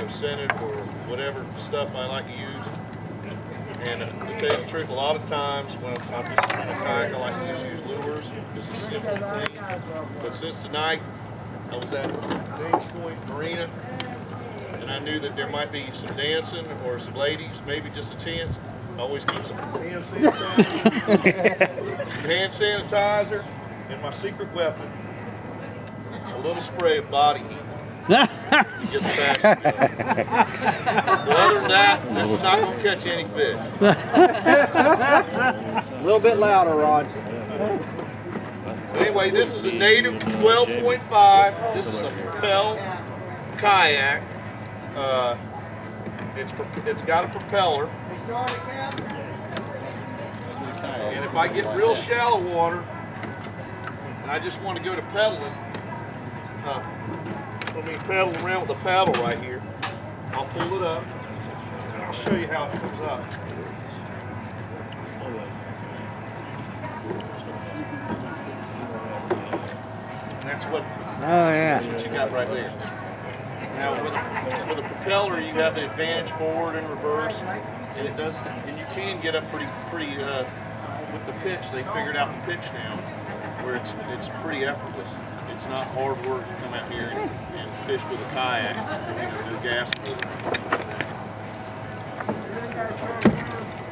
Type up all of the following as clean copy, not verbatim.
know, scented or whatever stuff I like to use. And to tell you the truth, a lot of times when I'm just on a kayak, I like to just use lures because it's simple and clean. But since tonight, I was at Dames Point Marina, and I knew that there might be some dancing or some ladies, maybe just a chance. I always keep some hand sanitizer, and my secret weapon, a little spray of body heat. Get the fashion going. But other than that, this is not going to catch any fish. A little bit louder, Rod. But anyway, this is a native 12.5. This is a propel kayak. It's got a propeller. And if I get real shallow water and I just want to go to pedaling, pedal around with the paddle right here, I'll pull it up and I'll show you how it comes up. And that's what you got right there. Now with a propeller, you have the advantage forward and reverse, and it does, and you can get up pretty with the pitch. They figured out the pitch now, where it's pretty effortless. It's not hard work to come out here and fish with a kayak. No gas motor.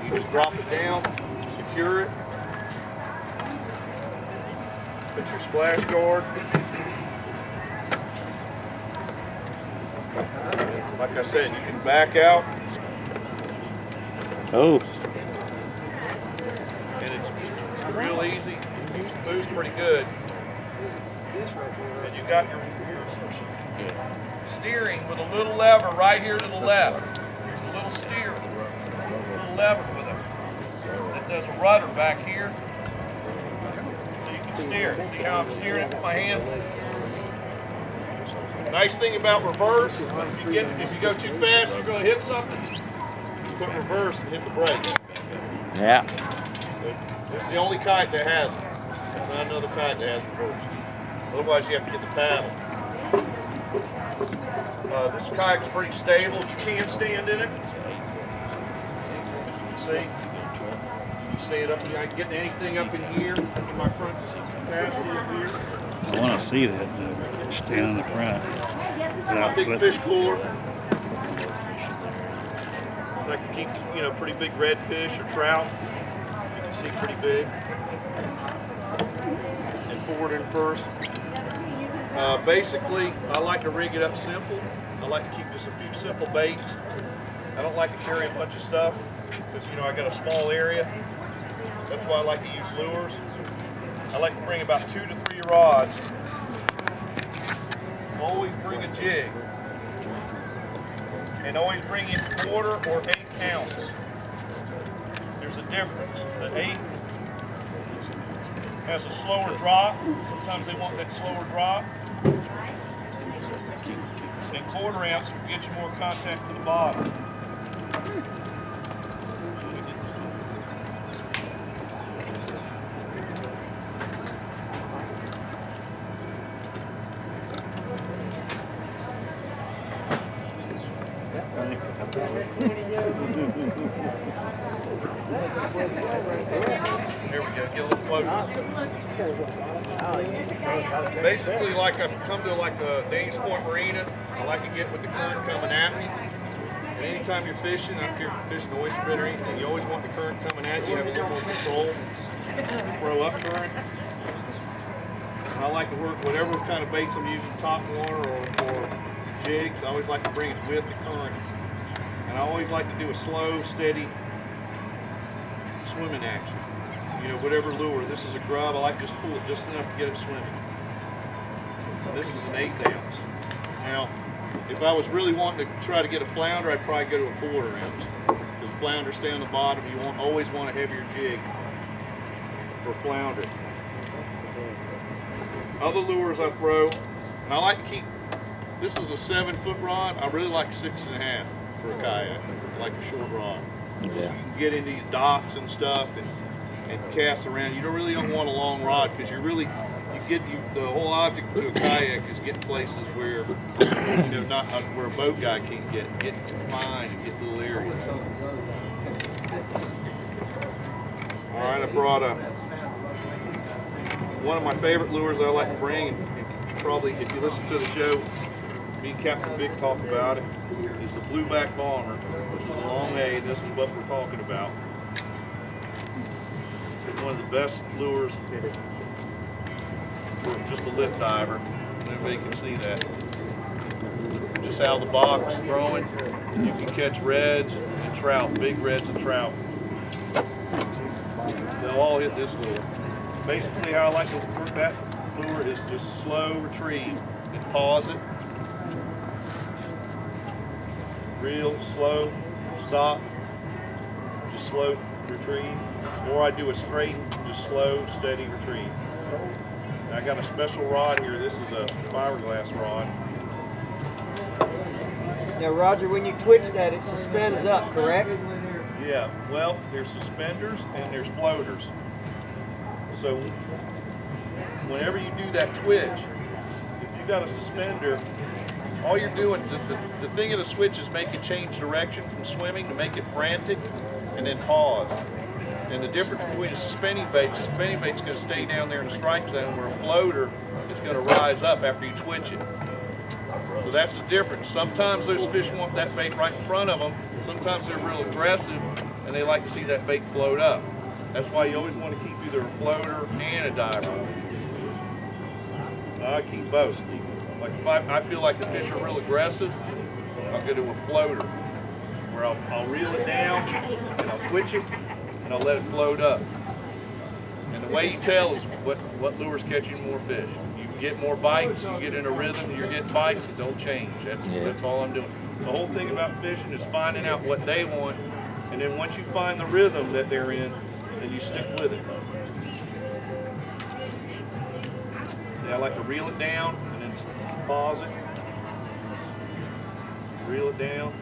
You just drop it down, secure it, put your splash guard. Like I said, you can back out. Oh. And it's real easy. It moves pretty good. And you got your steering with a little lever right here to the left. There's a little steer, a little lever with it. That does a rudder back here. So you can steer it. See how I'm steering it with my hand? Nice thing about reverse, if you go too fast, you're going to hit something. You put reverse and hit the brake. Yeah. So this is the only kayak that has it. There's not another kayak that has reverse. Otherwise, you have to get the paddle. This kayak's pretty stable. You can stand in it. See? You can stand up. I can get anything up in here, in my front capacity up here. I want to see that stand in the front. My big fish cooler. I can keep, pretty big redfish or trout. You can see pretty big. And forward and first. Basically, I like to rig it up simple. I like to keep just a few simple baits. I don't like to carry a bunch of stuff because, I got a small area. That's why I like to use lures. I like to bring about 2 to 3 rods. Always bring a jig. And always bring in 1/4 or 1/8 ounce. There's a difference. The 1/8 has a slower drop. Sometimes they want that slower drop. And 1/4 ounce will get you more contact to the bottom. There we go, get a little closer. Basically, like I've come to like a Dames Point Marina, I like to get with the current coming at me. And anytime you're fishing, I don't care if you're fishing oyster bait or anything, you always want the current coming at you, you have a little more control. Throw up current. And I like to work whatever kind of baits I'm using, top water or jigs, I always like to bring it with the current. And I always like to do a slow, steady swimming action. Whatever lure. This is a grub. I like to just pull it just enough to get it swimming. This is an 1/8 ounce. Now, if I was really wanting to try to get a flounder, I'd probably go to a 1/4 ounce. Because flounder stay on the bottom. You always want a heavier jig for flounder. Other lures I throw, and I like to keep. This is a 7-foot rod. I really like 6.5 for a kayak. I like a short rod. Yeah. So you can get in these docks and stuff and cast around. You really don't want a long rod because you the whole object to a kayak is getting places where not where a boat guy can't get confined and get little areas. All right, I brought one of my favorite lures I like to bring, and probably if you listen to the show, me and Captain Vic talk about it, is the blueback bomber. This is a long A. This is what we're talking about. It's one of the best lures for just a lip diver. Nobody can see that. Just out of the box, throwing, you can catch reds and trout, big reds and trout. They'll all hit this lure. Basically, how I like to work that lure is just slow retrieve. And pause it. Real slow, stop, just slow retrieve. Or I do a straight, just slow, steady retrieve. I got a special rod here. This is a fiberglass rod. Now, Roger, when you twitch that, it suspends up, correct? Yeah, well, there's suspenders and there's floaters. So whenever you do that twitch, if you got a suspender, all you're doing, the thing of the switch is make it change direction from swimming to make it frantic and then pause. And the difference between a suspending bait's going to stay down there in the strike zone, where a floater is going to rise up after you twitch it. So that's the difference. Sometimes those fish want that bait right in front of them. Sometimes they're real aggressive and they like to see that bait float up. That's why you always want to keep either a floater and a diver. I keep both. Like if I feel like the fish are real aggressive, I'll go to a floater where I'll reel it down and I'll twitch it and I'll let it float up. And the way you tell is what lure's catching more fish. You get more bites, you get in a rhythm, you're getting bites that don't change. That's all I'm doing. The whole thing about fishing is finding out what they want, and then once you find the rhythm that they're in, then you stick with it. See, I like to reel it down and then pause it. Reel it down.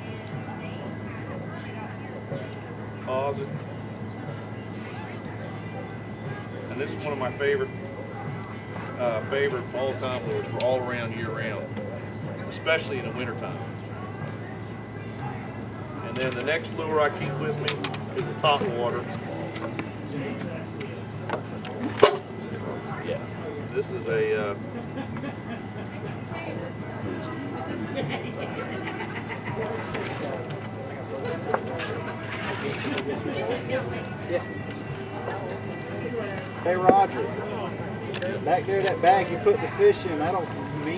Pause it. And this is one of my favorite all-time lures for all around, year-round, especially in the wintertime. And then the next lure I keep with me is a top water. Yeah, this is a Hey, Roger, back there, that bag you put the fish in,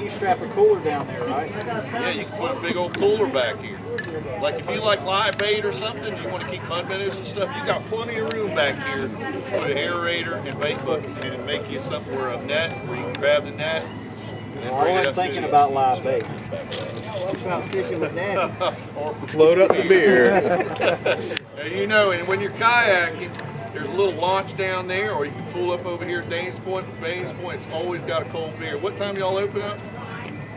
you strap a cooler down there, right? Yeah, you can put a big old cooler back here. Like if you like live bait or something, you want to keep mud minnows and stuff, you got plenty of room back here. Put an aerator and bait bucket and make you something where a net, where you can grab the net. I wasn't thinking about live bait. What about fishing with net? Or for Float up the beer. And and when you're kayaking, there's a little launch down there, or you can pull up over here at Danes Point. Danes Point's always got a cold beer. What time y'all open up?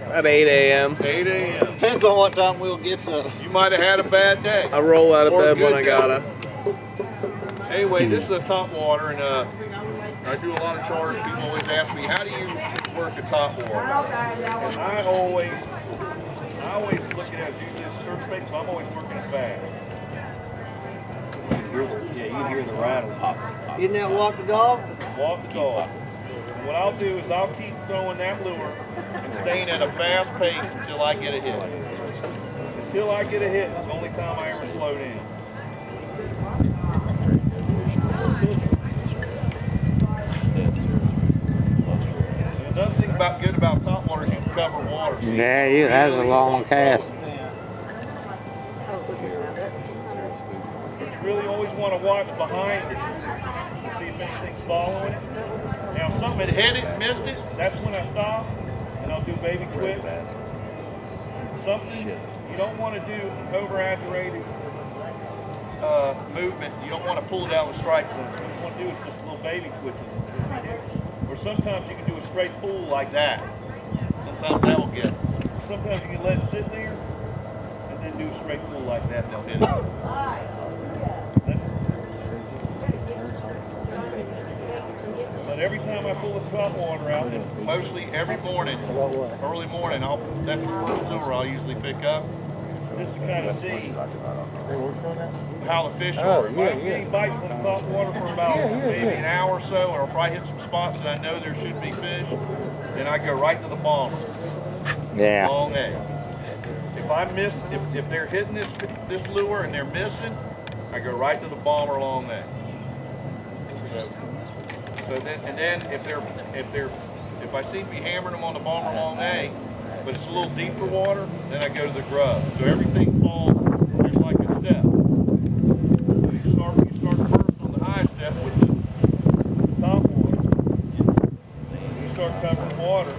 At 8 a.m. 8 a.m. Depends on what time Will gets up. You might have had a bad day. I roll out of Or a bed when good I day. gotta. Anyway, this is a top water, and I do a lot of charters. People always ask me, how do you work a top water? And I always look at it as usually a search bait, so I'm always working it fast. Yeah, you can hear the rattle. Isn't that walk the dog? Walk the dog. And what I'll do is I'll keep throwing that lure and staying at a fast pace until I get a hit. Until I get a hit, it's the only time I ever slow down. And another thing good about top water is you can cover water. So Yeah, that's a long cast. you really always want to watch behind it to see if anything's following it. Now, if something had hit it, missed it, that's when I stop and I'll do baby twitch. Something you don't want to do over-agitated movement. You don't want to pull it out of the strike zone. So what you want to do is just a little baby twitch. Or sometimes you can do a straight pull like that. Sometimes that will get it. Sometimes you can let it sit there and then do a straight pull like that. They'll hit it. But every time I pull the top water out, and mostly every morning, early morning, that's the first lure I'll usually pick up, just to kind of see how the fish are. If I'm getting bites on the top water for about maybe an hour or so, or if I hit some spots that I know there should be fish, then I go right to the bomber. Yeah. Long egg. If I miss, if they're hitting this lure and they're missing, I go right to the bomber long egg. So then if I seem to be hammering them on the bomber long egg, but it's a little deeper water, then I go to the grub. So everything falls. There's like a step. So you start first on the high step with the top water. You start covering water,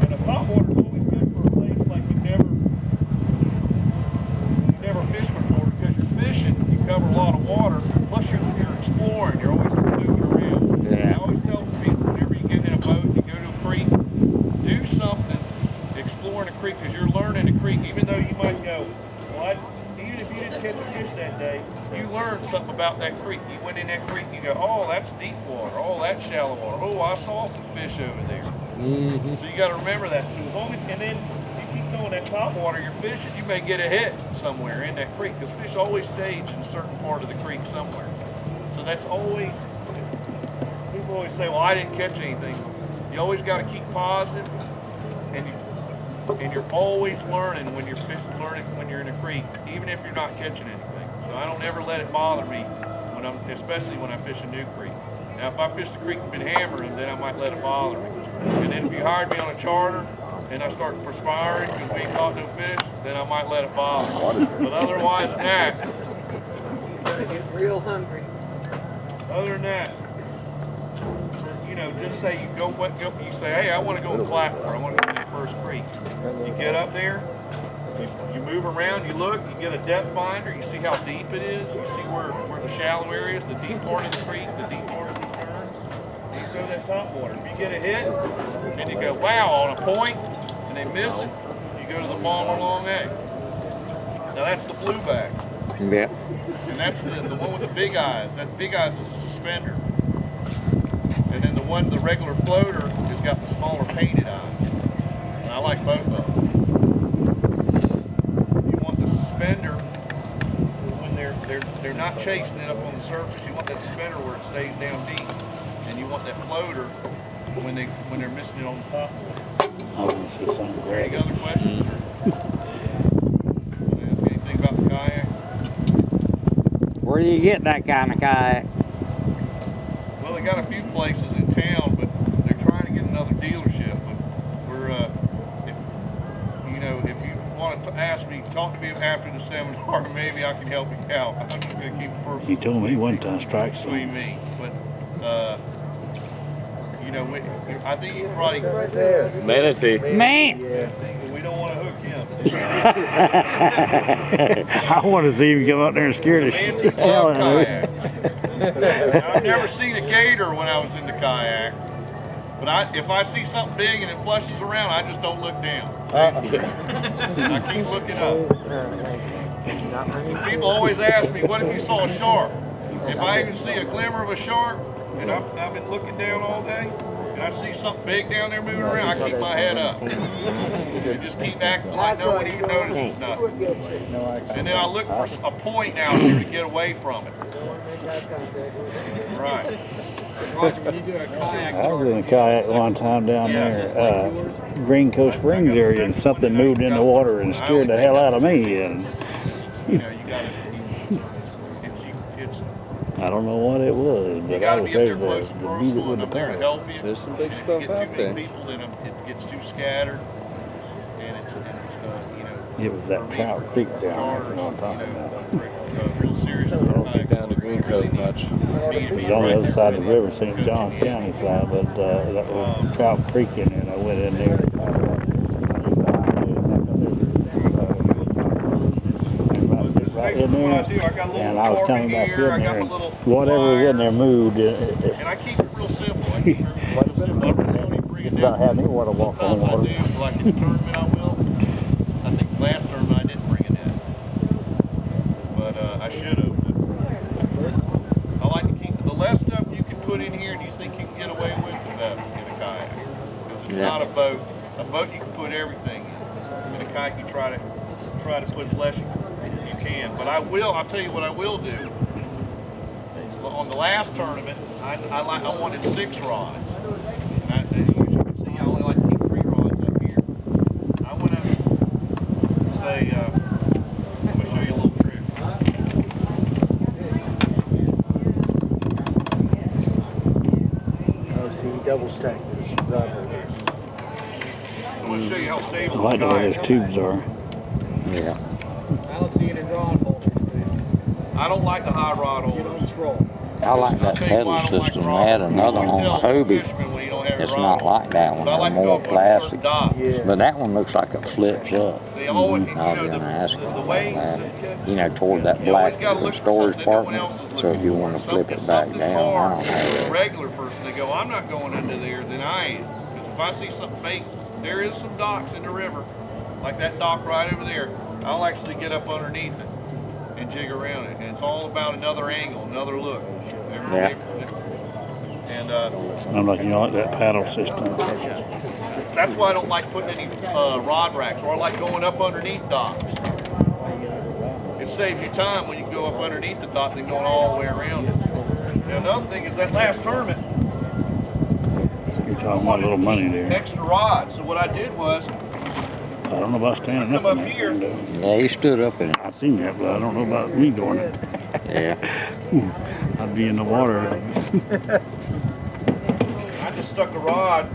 and the top water is always good for a place like you never fished before, because you're fishing, you cover a lot of water. Plus you're exploring. You're always moving around. Yeah. I always tell people, whenever you get in a boat, you go to a creek, do something, exploring a creek, because you're learning a creek. Even though you might go, well, even if you didn't catch a fish that day, you learned something about that creek. You went in that creek, you go, oh, that's deep water. Oh, that's shallow water. Oh, I saw some fish over there. So you got to remember that. So as long as, and then you keep going that top water, you're fishing, you may get a hit somewhere in that creek, because fish always stage in a certain part of the creek somewhere. So that's always, people always say, well, I didn't catch anything. You always got to keep positive, and you're always learning when you're when you're in a creek, even if you're not catching anything. So I don't ever let it bother me especially when I fish a new creek. Now, if I fished a creek and been hammering, then I might let it bother me. And then if you hired me on a charter and I start perspiring because we ain't caught no fish, then I might let it bother me. But otherwise than that, Get real hungry. other than that, just say you you say, hey, I want to go in Clapper. I want to go to the first creek. You get up there, you move around, you look, you get a depth finder, you see how deep it is, you see where the shallow area is, the deep part of the creek, the deep part of the turn. You throw that top water. If you get a hit, and you go, wow, on a point, and they miss it, you go to the bomber long egg. Now that's the blue bag. Yeah. And that's the one with the big eyes. That big eyes is a suspender. And then the regular floater has got the smaller painted eyes. And I like both of them. You want the suspender when they're not chasing it up on the surface. You want that suspender where it stays down deep. And you want that floater when they're missing it on the top. I want to see something great. Any other questions? Want to ask anything about the kayak? Where do you get that kind of kayak? Well, they got a few places in town, but they're trying to get another dealership. But we're, if you want to ask me, talk to me after the seminar, maybe I can help you out. I'm just going to keep it personal. You told me one time strikes. Between me, but I think you probably. Manatee. Man! We don't want to hook him. I want to see him come out there and scare the Manatee hell love out of me. kayak. I've never seen a gator when I was in the kayak, but if I see something big and it flushes around, I just don't look down. I keep looking up. So people always ask me, what if you saw a shark? If I even see a glimmer of a shark, and I've been looking down all day, and I see something big down there moving around, I keep my head up. And just keep acting like no one even notices nothing. And then I look for a point out here to get away from it. Right. Roger, when you do a kayak I was in a kayak one time down there, Green Coast Springs area, and something moved in the water and scared the hell out of me. And you gotta, it's I don't know what it was, you but I gotta was be up there able close to and beat it personal, with and the I'm there to paddle. help you. There's some big If stuff you get out too there. many people, then it gets too scattered, and it's It was that Trout Creek down there that I'm talking about. real serious. I don't get down to Green Cove much. It was on the other side of the river, St. Johns County side, but that was Trout Creek in there, and I went in there. Right in there, and I was coming back in there, and whatever was in there moved. And I keep it real simple. I keep it real simple. I really don't even bring it About down. had me want to walk on Sometimes I water. do, like in the tournament I will. I think last tournament I didn't bring it in. But I should have. I like to keep the less stuff you can put in here and you think you can get away with. It's Yeah. not a boat. A boat you can put everything in. In a kayak you try to put as less you can. But I'll tell you what I will do. On the last tournament, I wanted 6 rods. And as you can see, I only like to keep 3 rods up here. I went up and say, let me show you a little trick. Oh, see, you double stack this rod holder. I'm going to show you how I stable like the way those kayak. tubes are. Yeah. I don't see any rod holders. I don't like the high rod You holders. don't control. I like that pedal system. They had another one on the Hobie. It's not like that one. They're more plastic. Yeah. But that one looks like it flips up. They always, you I was know, gonna ask you the about way that. You know, toward that you always black got to look for storage something that no one compartment. else is So if looking you for. want to flip it back Something's down, hard I for don't a know. regular person to go, I'm not going into there, then I ain't. Because if I see something bait, there is some docks in the river, like that dock right over there. I'll actually get up underneath it and jig around it. And it's all about another angle, another look. Yeah. And I'm like, you know, like that paddle system. that's why I don't like putting any rod racks, or I like going up underneath docks. It saves you time when you go up underneath the dock than going all the way around it. Now, another thing is that last tournament, You're talking about a little money there. extra rods. So what I did was, I don't know about standing up Come in up that here. thing, though. Yeah, he stood up in it. I seen that, but I don't know about me doing it. Yeah. I'd be in the water. I just stuck a rod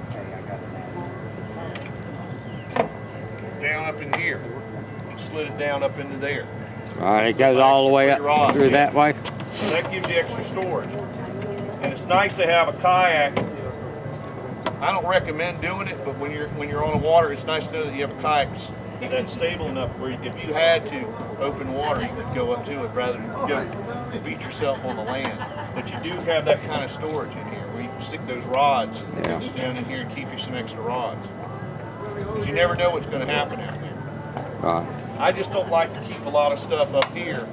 down up in here, slid it down up into there. All right, it goes all the way up through that way. So that gives you extra storage. And it's nice to have a kayak. I don't recommend doing it, but when you're on the water, it's nice to know that you have a kayak that's stable enough where if you had to open water, you could go up to it rather than go beat yourself on the land. But you do have that kind of storage in here where you can stick those rods Yeah. down in here and keep you some extra rods. Because you never know what's going to happen out there. Right. I just don't like to keep a lot of stuff up here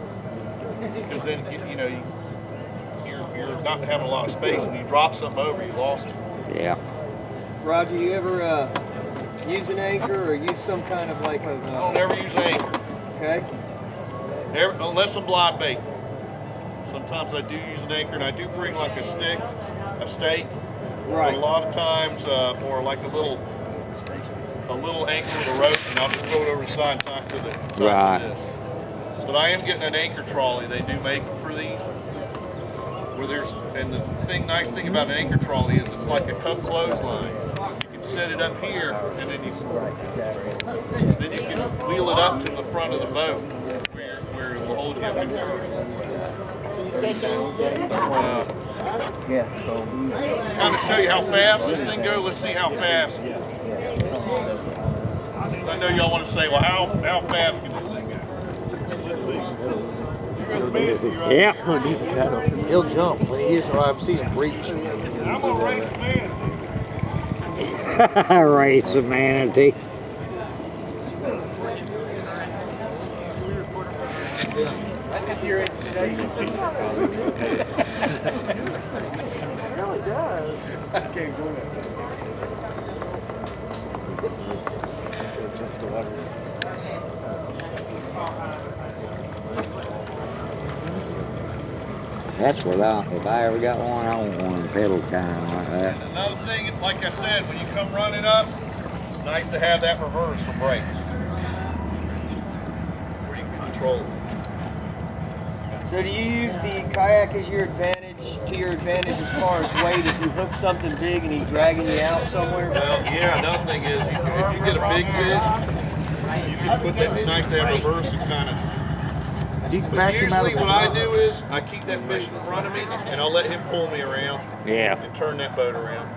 because then you're not having a lot of space, and you drop something over, you lost it. Yeah. Roger, you ever use an anchor or use some kind of like I don't ever use an anchor, okay? unless I'm blind bait. Sometimes I do use an anchor, and I do bring like a stake, but Right. a lot of times, or like a little anchor with a rope, and I'll just throw it over the side and tie it to the Right. this. But I am getting an anchor trolley. They do make them for these. And the nice thing about an anchor trolley is it's like a cup clothesline. You can set it up here, and then you can wheel it up to the front of the boat where it will hold you up in there. Yeah. Kind of show you how fast this thing goes. Let's see how fast. So I know y'all want to say, well, how fast can this thing go? Let's see. Yeah. He'll jump when he is, or I've seen him reach. I'm gonna race the man. Race of manatee. I think you're in shape. It really does. I can't do it. That's what if I ever got one, I want one pedal kind of like that. And another thing, like I said, when you come running up, it's nice to have that reverse for brakes, where you can control it. So do you use the kayak as your advantage, as far as weight? If you hook something big and he's dragging you out somewhere? Well, yeah, another thing is, if you get a big fish, you can put that, it's nice to have reverse and kind of. But usually what I do is, I keep that fish in front of me, and I'll let him pull me around Yeah. and turn that boat around.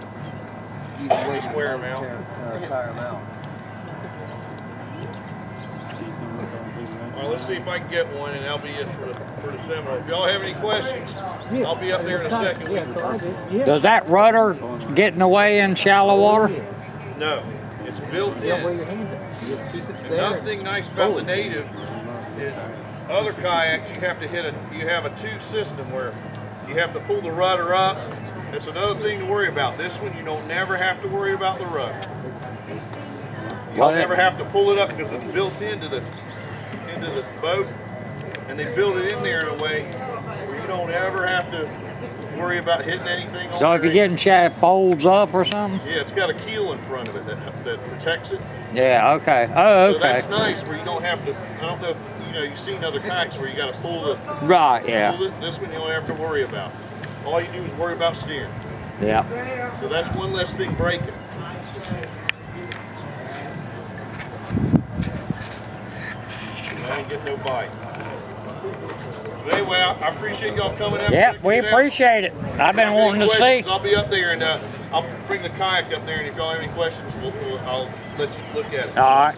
Just wear him out. Tire him out. Well, let's see if I can get one, and that'll be it for the seminar. If y'all have any questions, I'll be up there in a second. Does that rudder get in the way in shallow water? No, it's built in. Another thing nice about the Native is other kayaks you have a tube system where you have to pull the rudder up That's another thing to worry about. This one, you don't never have to worry about the rudder. You'll never have to pull it up because it's built into the boat, and they build it in there in a way where you don't ever have to worry about hitting anything. So if you're getting shaft folds up or something? Yeah, it's got a keel in front of it that protects it. Yeah, okay. Oh, So okay. that's nice where you don't have to, I don't know if you've seen other kayaks where you got to pull the, Right, yeah. pull it. This one you don't have to worry about. All you do is worry about steering. Yeah. So that's one less thing breaking. I ain't getting no bite. But anyway, I appreciate y'all coming out. Yep, we appreciate it. I've been wanting to see. I'll be up there and I'll bring the kayak up there, and if y'all have any questions, I'll let you look at it. All right.